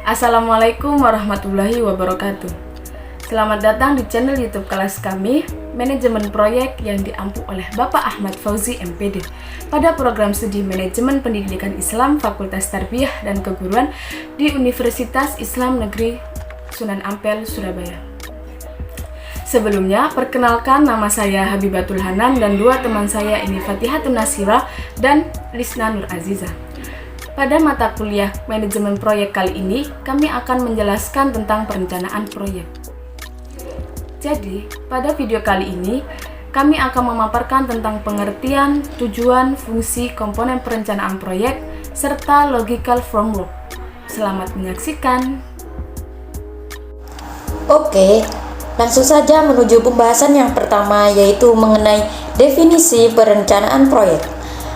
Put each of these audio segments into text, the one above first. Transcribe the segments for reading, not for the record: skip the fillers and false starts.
Assalamualaikum warahmatullahi wabarakatuh. Selamat datang di channel YouTube kelas kami, Manajemen Proyek yang diampu oleh Bapak Ahmad Fauzi MPD pada program studi Manajemen Pendidikan Islam Fakultas Tarbiyah dan Keguruan di Universitas Islam Negeri Sunan Ampel, Surabaya. Sebelumnya, perkenalkan nama saya Habibatul Hanan dan dua teman saya ini Fatihatun Nasira dan Lisna Nur Aziza. Pada mata kuliah manajemen proyek kali ini, kami akan menjelaskan tentang perencanaan proyek. Jadi, pada video kali ini, kami akan memaparkan tentang pengertian, tujuan, fungsi, komponen perencanaan proyek, serta logical framework. Selamat menyaksikan. Oke, langsung saja menuju pembahasan yang pertama, yaitu mengenai definisi perencanaan proyek.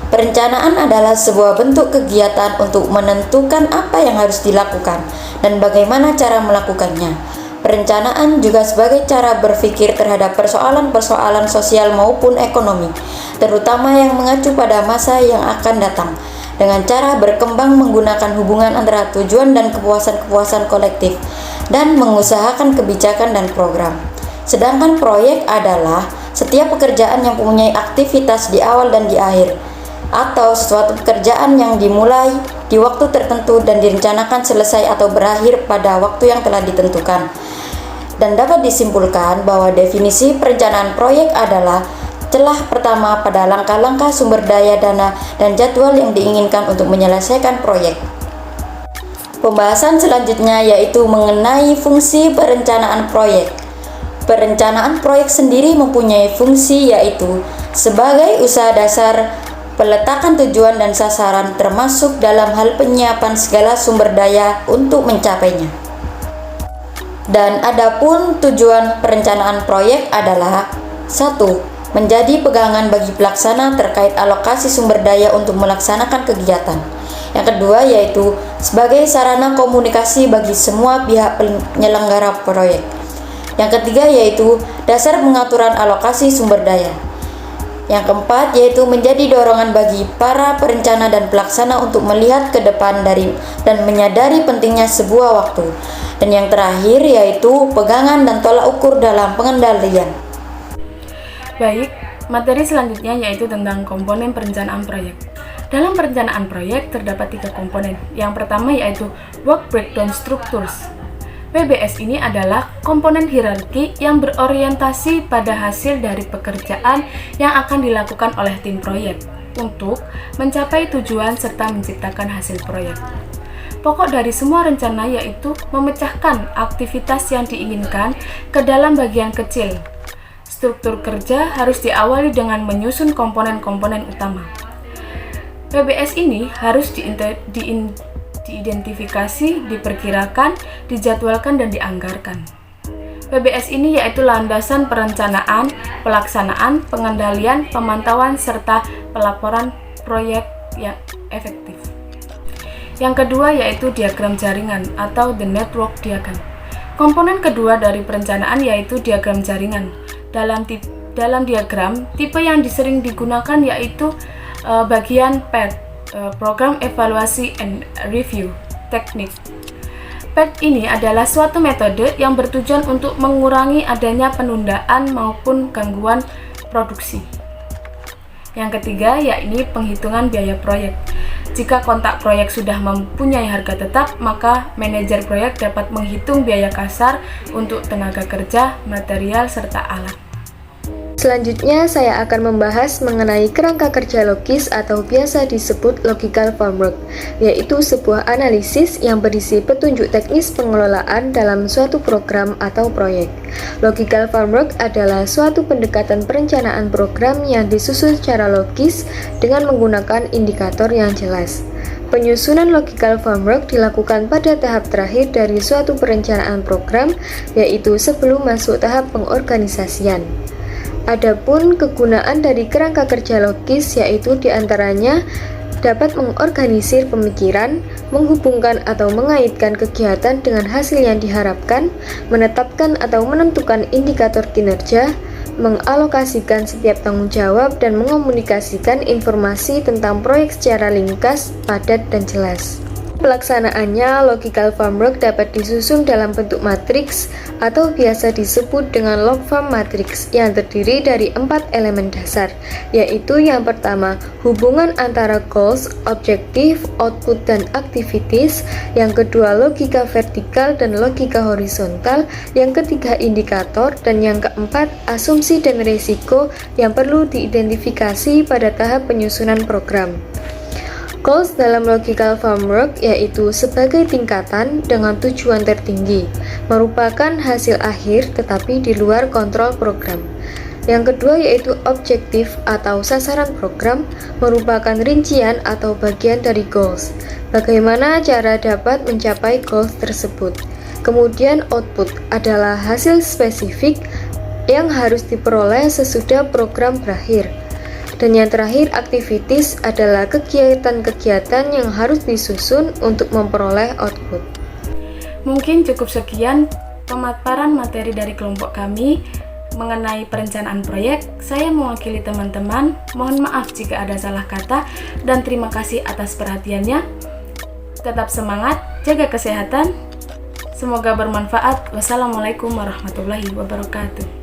Perencanaan adalah sebuah bentuk kegiatan untuk menentukan apa yang harus dilakukan dan bagaimana cara melakukannya. Perencanaan juga sebagai cara berpikir terhadap persoalan-persoalan sosial maupun ekonomi, terutama yang mengacu pada masa yang akan datang, dengan cara berkembang menggunakan hubungan antara tujuan dan kepuasan-kepuasan kolektif, dan mengusahakan kebijakan dan program. Sedangkan proyek adalah setiap pekerjaan yang mempunyai aktivitas di awal dan di akhir, atau suatu pekerjaan yang dimulai di waktu tertentu dan direncanakan selesai atau berakhir pada waktu yang telah ditentukan. Dan dapat disimpulkan bahwa definisi perencanaan proyek adalah celah pertama pada langkah-langkah sumber daya dana dan jadwal yang diinginkan untuk menyelesaikan proyek. Pembahasan selanjutnya yaitu mengenai fungsi perencanaan proyek. Perencanaan proyek sendiri mempunyai fungsi yaitu sebagai usaha dasar peletakan tujuan dan sasaran termasuk dalam hal penyiapan segala sumber daya untuk mencapainya. Dan adapun tujuan perencanaan proyek adalah 1. Menjadi pegangan bagi pelaksana terkait alokasi sumber daya untuk melaksanakan kegiatan. Yang kedua yaitu sebagai sarana komunikasi bagi semua pihak penyelenggara proyek. Yang ketiga yaitu dasar pengaturan alokasi sumber daya. Yang keempat yaitu menjadi dorongan bagi para perencana dan pelaksana untuk melihat ke depan dan menyadari pentingnya sebuah waktu. Dan yang terakhir yaitu pegangan dan tolak ukur dalam pengendalian. Baik, materi selanjutnya yaitu tentang komponen perencanaan proyek. Dalam perencanaan proyek terdapat 3 komponen. Yang pertama yaitu Work Breakdown Structures. WBS ini adalah komponen hierarki yang berorientasi pada hasil dari pekerjaan yang akan dilakukan oleh tim proyek untuk mencapai tujuan serta menciptakan hasil proyek. Pokok dari semua rencana yaitu memecahkan aktivitas yang diinginkan ke dalam bagian kecil. Struktur kerja harus diawali dengan menyusun komponen-komponen utama. WBS ini harus diidentifikasi, diperkirakan, dijadwalkan, dan dianggarkan. WBS ini yaitu landasan perencanaan, pelaksanaan, pengendalian, pemantauan, serta pelaporan proyek yang efektif. Yang kedua yaitu diagram jaringan atau the network diagram. Komponen kedua dari perencanaan yaitu diagram jaringan. Dalam diagram, tipe yang sering digunakan yaitu bagian PET, Program Evaluasi and Review Teknik. PET ini adalah suatu metode yang bertujuan untuk mengurangi adanya penundaan maupun gangguan produksi. Yang ketiga yakni penghitungan biaya proyek. Jika kontak proyek sudah mempunyai harga tetap, maka manajer proyek dapat menghitung biaya kasar untuk tenaga kerja, material, serta alat. Selanjutnya, saya akan membahas mengenai kerangka kerja logis atau biasa disebut logical framework, yaitu sebuah analisis yang berisi petunjuk teknis pengelolaan dalam suatu program atau proyek. Logical framework adalah suatu pendekatan perencanaan program yang disusun secara logis dengan menggunakan indikator yang jelas. Penyusunan logical framework dilakukan pada tahap terakhir dari suatu perencanaan program, yaitu sebelum masuk tahap pengorganisasian. Adapun kegunaan dari kerangka kerja logis yaitu diantaranya dapat mengorganisir pemikiran, menghubungkan atau mengaitkan kegiatan dengan hasil yang diharapkan, menetapkan atau menentukan indikator kinerja, mengalokasikan setiap tanggung jawab, dan mengomunikasikan informasi tentang proyek secara ringkas, padat, dan jelas. Pelaksanaannya, logical framework dapat disusun dalam bentuk matriks atau biasa disebut dengan log form matrix yang terdiri dari 4 elemen dasar, yaitu yang pertama, hubungan antara goals, objektif, output, dan activities, yang kedua, logika vertikal dan logika horizontal, yang ketiga, indikator, dan yang keempat, asumsi dan risiko yang perlu diidentifikasi pada tahap penyusunan program. Goals dalam logical framework yaitu sebagai tingkatan dengan tujuan tertinggi, merupakan hasil akhir tetapi di luar kontrol program. Yang kedua yaitu objektif atau sasaran program, merupakan rincian atau bagian dari goals. Bagaimana cara dapat mencapai goals tersebut? Kemudian output adalah hasil spesifik yang harus diperoleh sesudah program berakhir. Dan yang terakhir, activities adalah kegiatan-kegiatan yang harus disusun untuk memperoleh output. Mungkin cukup sekian pemaparan materi dari kelompok kami mengenai perencanaan proyek. Saya mewakili teman-teman, mohon maaf jika ada salah kata, dan terima kasih atas perhatiannya. Tetap semangat, jaga kesehatan, semoga bermanfaat. Wassalamualaikum warahmatullahi wabarakatuh.